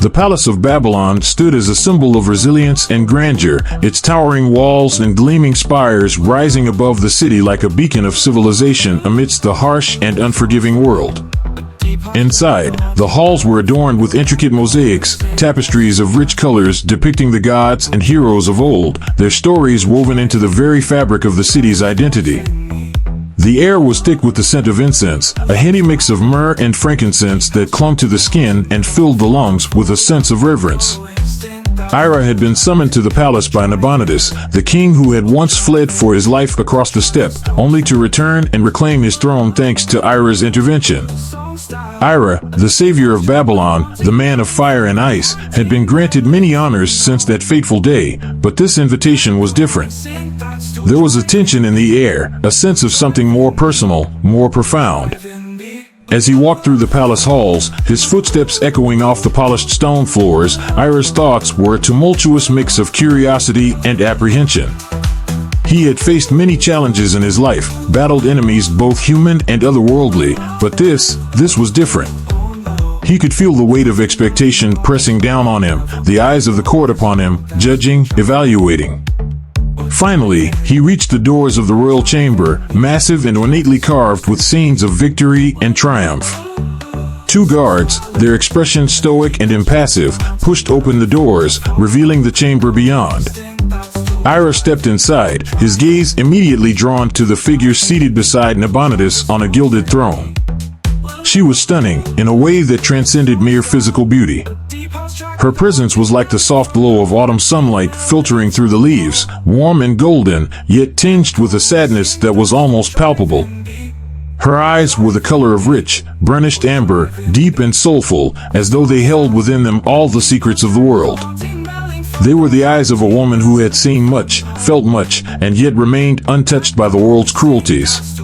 The Palace of Babylon stood as a symbol of resilience and grandeur, its towering walls and gleaming spires rising above the city like a beacon of civilization amidst the harsh and unforgiving world. Inside, the halls were adorned with intricate mosaics, tapestries of rich colors depicting the gods and heroes of old, their stories woven into the very fabric of the city's identity. The air was thick with the scent of incense, a heady mix of myrrh and frankincense that clung to the skin and filled the lungs with a sense of reverence. Ira had been summoned to the palace by Nabonidus, the king who had once fled for his life across the steppe, only to return and reclaim his throne thanks to Ira's intervention. Ira, the savior of Babylon, the man of fire and ice, had been granted many honors since that fateful day, but this invitation was different. There was a tension in the air, a sense of something more personal, more profound. As he walked through the palace halls, his footsteps echoing off the polished stone floors, Ira's thoughts were a tumultuous mix of curiosity and apprehension. He had faced many challenges in his life, battled enemies both human and otherworldly, but this was different. He could feel the weight of expectation pressing down on him, the eyes of the court upon him, judging, evaluating. Finally, he reached the doors of the royal chamber, massive and ornately carved with scenes of victory and triumph. Two guards, their expressions stoic and impassive, pushed open the doors, revealing the chamber beyond. Ira stepped inside, his gaze immediately drawn to the figure seated beside Nabonidus on a gilded throne. She was stunning, in a way that transcended mere physical beauty. Her presence was like the soft glow of autumn sunlight filtering through the leaves, warm and golden, yet tinged with a sadness that was almost palpable. Her eyes were the color of rich, burnished amber, deep and soulful, as though they held within them all the secrets of the world. They were the eyes of a woman who had seen much, felt much, and yet remained untouched by the world's cruelties.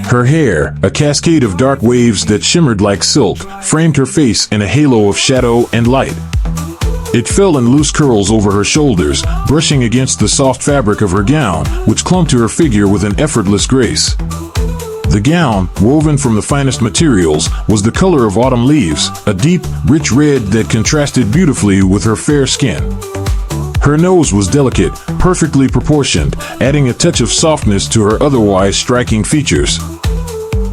Her hair, a cascade of dark waves that shimmered like silk, framed her face in a halo of shadow and light. It fell in loose curls over her shoulders, brushing against the soft fabric of her gown, which clung to her figure with an effortless grace. The gown, woven from the finest materials, was the color of autumn leaves, a deep, rich red that contrasted beautifully with her fair skin. Her nose was delicate, perfectly proportioned, adding a touch of softness to her otherwise striking features.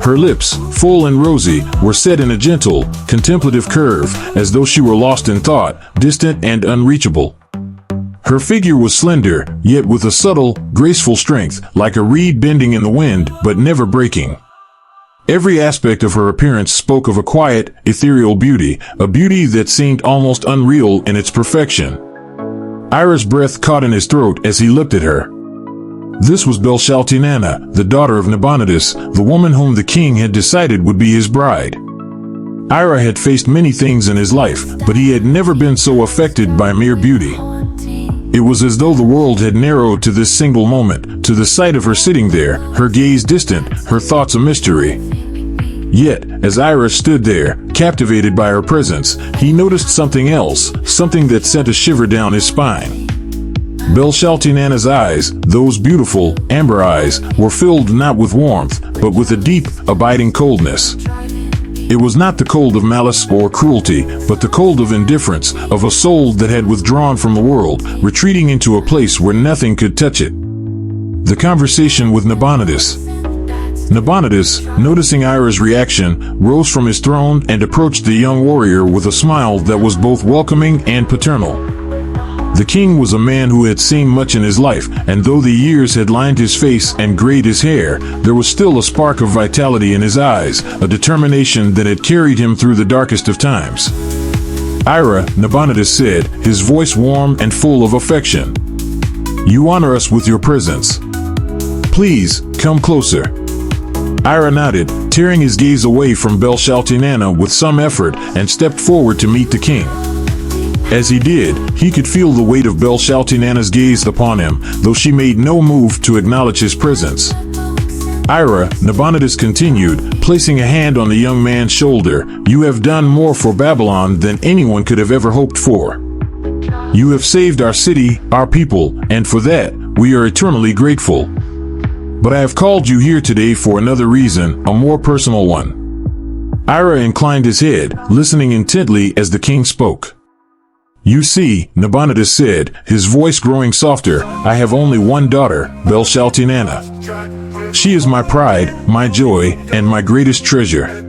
Her lips, full and rosy, were set in a gentle, contemplative curve, as though she were lost in thought, distant and unreachable. Her figure was slender, yet with a subtle, graceful strength, like a reed bending in the wind, but never breaking. Every aspect of her appearance spoke of a quiet, ethereal beauty, a beauty that seemed almost unreal in its perfection. Ira's breath caught in his throat as he looked at her. This was Belshaltinana, the daughter of Nabonidus, the woman whom the king had decided would be his bride. Ira had faced many things in his life, but he had never been so affected by mere beauty. It was as though the world had narrowed to this single moment, to the sight of her sitting there, her gaze distant, her thoughts a mystery. Yet, as Ira stood there, captivated by her presence, he noticed something else, something that sent a shiver down his spine. Belshaltinana's eyes, those beautiful, amber eyes, were filled not with warmth, but with a deep, abiding coldness. It was not the cold of malice or cruelty, but the cold of indifference, of a soul that had withdrawn from the world, retreating into a place where nothing could touch it. The conversation with Nabonidus. Nabonidus, noticing Ira's reaction, rose from his throne and approached the young warrior with a smile that was both welcoming and paternal. The king was a man who had seen much in his life, and though the years had lined his face and grayed his hair, there was still a spark of vitality in his eyes, a determination that had carried him through the darkest of times. Ira, Nabonidus said, his voice warm and full of affection. You honor us with your presence. Please, come closer. Ira nodded, tearing his gaze away from Belshaltinana with some effort, and stepped forward to meet the king. As he did, he could feel the weight of Belshaltinana's gaze upon him, though she made no move to acknowledge his presence. Ira, Nabonidus continued, placing a hand on the young man's shoulder, you have done more for Babylon than anyone could have ever hoped for. You have saved our city, our people, and for that, we are eternally grateful. But I have called you here today for another reason, a more personal one. Ira inclined his head, listening intently as the king spoke. You see, Nabonidus said, his voice growing softer, I have only one daughter, Belshaltinana. She is my pride, my joy, and my greatest treasure.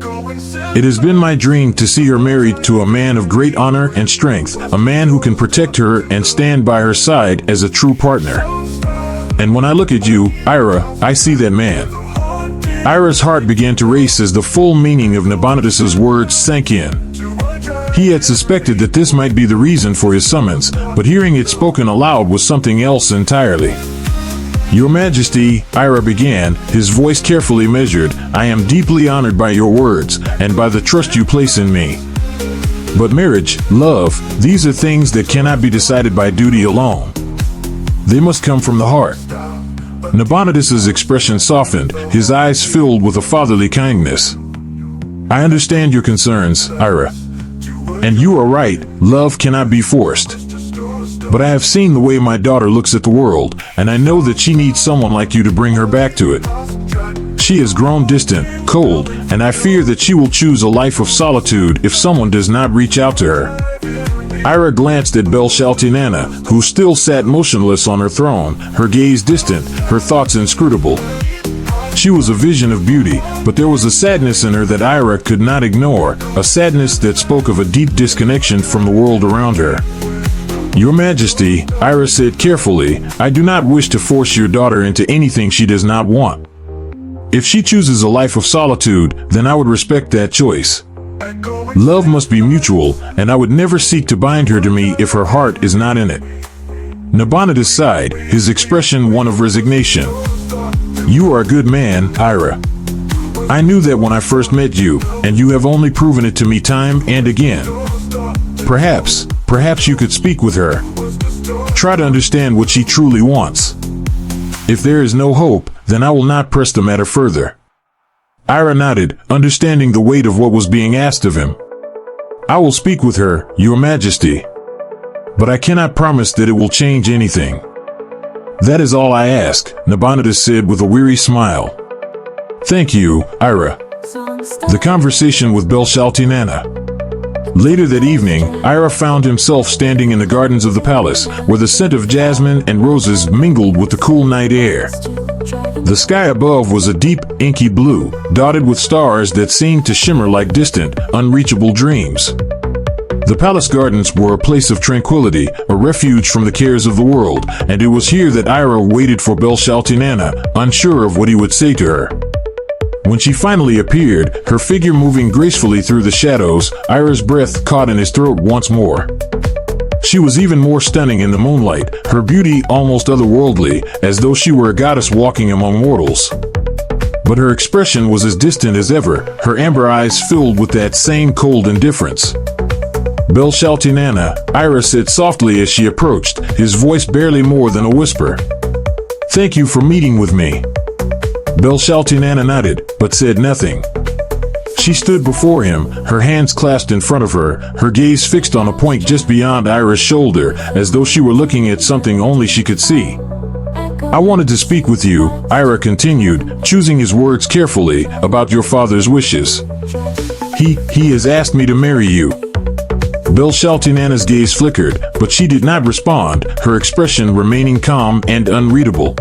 It has been my dream to see her married to a man of great honor and strength, a man who can protect her and stand by her side as a true partner. And when I look at you, Ira, I see that man. Ira's heart began to race as the full meaning of Nabonidus's words sank in. He had suspected that this might be the reason for his summons, but hearing it spoken aloud was something else entirely. Your Majesty, Ira began, his voice carefully measured, I am deeply honored by your words, and by the trust you place in me. But marriage, love, these are things that cannot be decided by duty alone. They must come from the heart. Nabonidus's expression softened, his eyes filled with a fatherly kindness. I understand your concerns, Ira. And you are right, love cannot be forced. But I have seen the way my daughter looks at the world, and I know that she needs someone like you to bring her back to it. She has grown distant, cold, and I fear that she will choose a life of solitude if someone does not reach out to her. Ira glanced at Belshaltinana, who still sat motionless on her throne, her gaze distant, her thoughts inscrutable. She was a vision of beauty, but there was a sadness in her that Ira could not ignore, a sadness that spoke of a deep disconnection from the world around her. Your Majesty, Ira said carefully, I do not wish to force your daughter into anything she does not want. If she chooses a life of solitude, then I would respect that choice. Love must be mutual, and I would never seek to bind her to me if her heart is not in it. Nabonidus sighed, his expression one of resignation. You are a good man, Ira. I knew that when I first met you, and you have only proven it to me time and again. Perhaps you could speak with her. Try to understand what she truly wants. If there is no hope, then I will not press the matter further. Ira nodded, understanding the weight of what was being asked of him. I will speak with her, Your Majesty. But I cannot promise that it will change anything. That is all I ask, Nabonidus said with a weary smile. Thank you, Ira. The conversation with Belshaltinana. Later that evening, Ira found himself standing in the gardens of the palace, where the scent of jasmine and roses mingled with the cool night air. The sky above was a deep, inky blue, dotted with stars that seemed to shimmer like distant, unreachable dreams. The palace gardens were a place of tranquility, a refuge from the cares of the world, and it was here that Ira waited for Belshaltinana, unsure of what he would say to her. When she finally appeared, her figure moving gracefully through the shadows, Ira's breath caught in his throat once more. She was even more stunning in the moonlight, her beauty almost otherworldly, as though she were a goddess walking among mortals. But her expression was as distant as ever, her amber eyes filled with that same cold indifference. Belshaltinana, Ira said softly as she approached, his voice barely more than a whisper. Thank you for meeting with me. Belshaltinana nodded, but said nothing. She stood before him, her hands clasped in front of her, her gaze fixed on a point just beyond Ira's shoulder, as though she were looking at something only she could see. I wanted to speak with you, Ira continued, choosing his words carefully, about your father's wishes. He has asked me to marry you. Belshaltinana's gaze flickered, but she did not respond, her expression remaining calm and unreadable.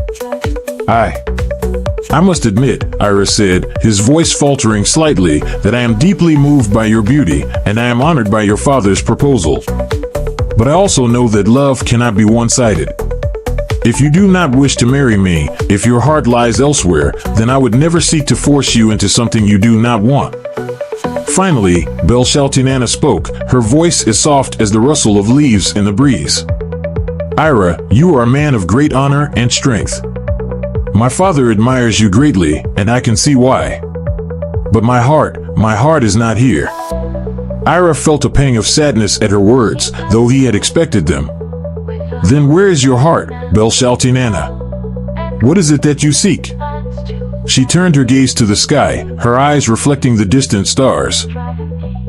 I must admit, Ira said, his voice faltering slightly, that I am deeply moved by your beauty, and I am honored by your father's proposal. But I also know that love cannot be one-sided. If you do not wish to marry me, if your heart lies elsewhere, then I would never seek to force you into something you do not want. Finally, Belshaltinana spoke, her voice as soft as the rustle of leaves in the breeze. Ira, you are a man of great honor and strength. My father admires you greatly, and I can see why. But my heart is not here. Ira felt a pang of sadness at her words, though he had expected them. Then where is your heart, Belshaltinana? What is it that you seek? She turned her gaze to the sky, her eyes reflecting the distant stars.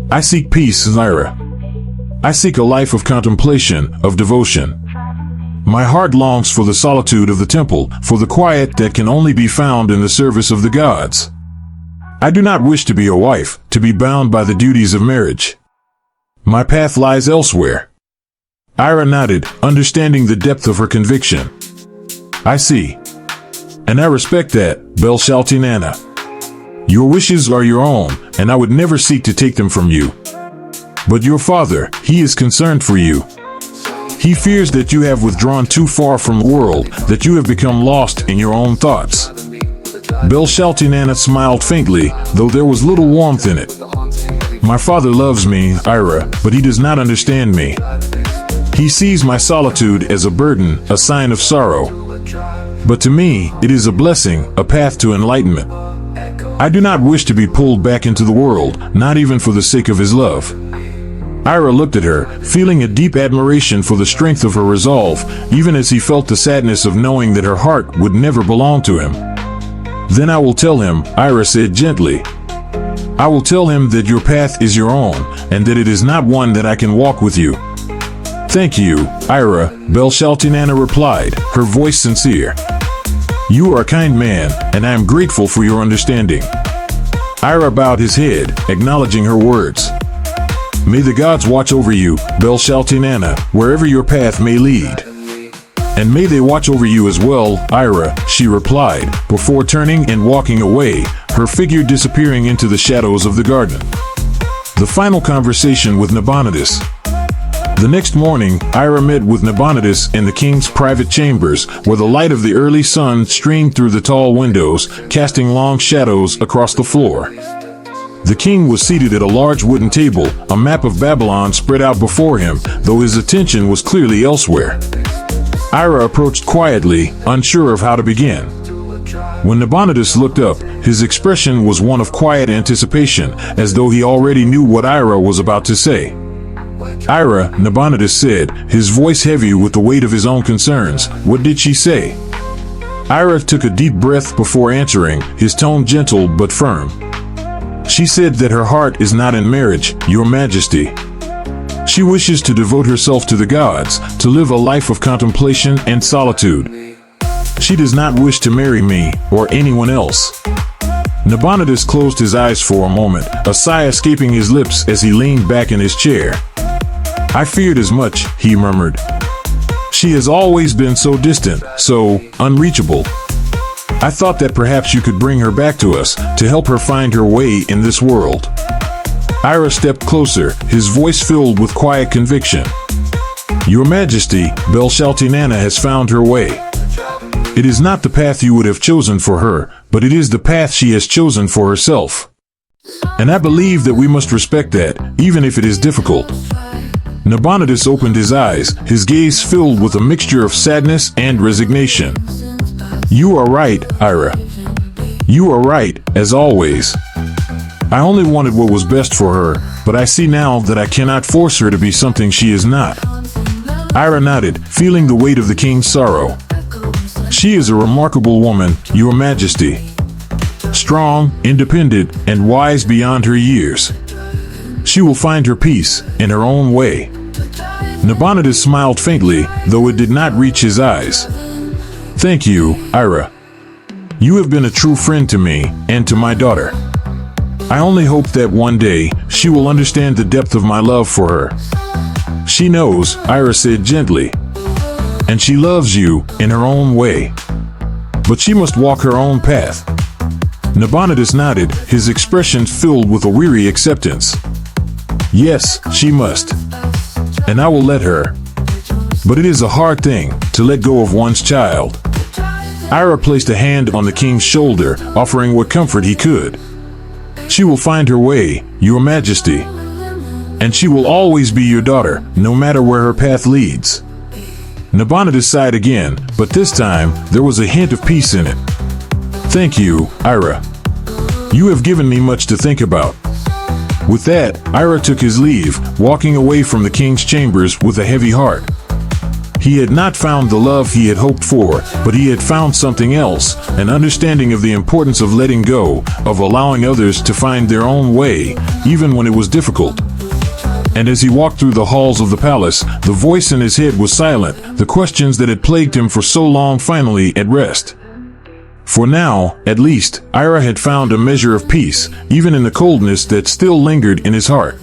I seek peace, Ira. I seek a life of contemplation, of devotion. My heart longs for the solitude of the temple, for the quiet that can only be found in the service of the gods. I do not wish to be a wife, to be bound by the duties of marriage. My path lies elsewhere. Ira nodded, understanding the depth of her conviction. I see. And I respect that, Belshazzar. Your wishes are your own, and I would never seek to take them from you. But your father, he is concerned for you. He fears that you have withdrawn too far from the world, that you have become lost in your own thoughts. Belshazzar smiled faintly, though there was little warmth in it. My father loves me, Ira, but he does not understand me. He sees my solitude as a burden, a sign of sorrow. But to me, it is a blessing, a path to enlightenment. I do not wish to be pulled back into the world, not even for the sake of his love. Ira looked at her, feeling a deep admiration for the strength of her resolve, even as he felt the sadness of knowing that her heart would never belong to him. Then I will tell him, Ira said gently. I will tell him that your path is your own, and that it is not one that I can walk with you. Thank you, Ira, Belshazzar replied, her voice sincere. You are a kind man, and I am grateful for your understanding. Ira bowed his head, acknowledging her words. May the gods watch over you, Belshazzar, wherever your path may lead. And may they watch over you as well, Ira, she replied, before turning and walking away, her figure disappearing into the shadows of the garden. The final conversation with Nabonidus. The next morning, Ira met with Nabonidus in the king's private chambers, where the light of the early sun streamed through the tall windows, casting long shadows across the floor. The king was seated at a large wooden table, a map of Babylon spread out before him, though his attention was clearly elsewhere. Ira approached quietly, unsure of how to begin. When Nabonidus looked up, his expression was one of quiet anticipation, as though he already knew what Ira was about to say. Ira, Nabonidus said, his voice heavy with the weight of his own concerns. What did she say? Ira took a deep breath before answering, his tone gentle but firm. She said that her heart is not in marriage, Your Majesty. She wishes to devote herself to the gods, to live a life of contemplation and solitude. She does not wish to marry me, or anyone else. Nabonidus closed his eyes for a moment, a sigh escaping his lips as he leaned back in his chair. I feared as much, he murmured. She has always been so distant, so unreachable. I thought that perhaps you could bring her back to us, to help her find her way in this world. Ira stepped closer, his voice filled with quiet conviction. Your Majesty, Belshazzar has found her way. It is not the path you would have chosen for her, but it is the path she has chosen for herself. And I believe that we must respect that, even if it is difficult. Nabonidus opened his eyes, his gaze filled with a mixture of sadness and resignation. You are right, Ira. You are right, as always. I only wanted what was best for her, but I see now that I cannot force her to be something she is not. Ira nodded, feeling the weight of the king's sorrow. She is a remarkable woman, Your Majesty. Strong, independent, and wise beyond her years. She will find her peace, in her own way. Nabonidus smiled faintly, though it did not reach his eyes. Thank you, Ira. You have been a true friend to me, and to my daughter. I only hope that one day, she will understand the depth of my love for her. She knows, Ira said gently. And she loves you, in her own way. But she must walk her own path. Nabonidus nodded, his expression filled with a weary acceptance. Yes, she must. And I will let her. But it is a hard thing, to let go of one's child. Ira placed a hand on the king's shoulder, offering what comfort he could. She will find her way, Your Majesty. And she will always be your daughter, no matter where her path leads. Nabonidus sighed again, but this time, there was a hint of peace in it. Thank you, Ira. You have given me much to think about. With that, Ira took his leave, walking away from the king's chambers with a heavy heart. He had not found the love he had hoped for, but he had found something else, an understanding of the importance of letting go, of allowing others to find their own way, even when it was difficult. And as he walked through the halls of the palace, the voice in his head was silent, the questions that had plagued him for so long finally at rest. For now, at least, Ira had found a measure of peace, even in the coldness that still lingered in his heart.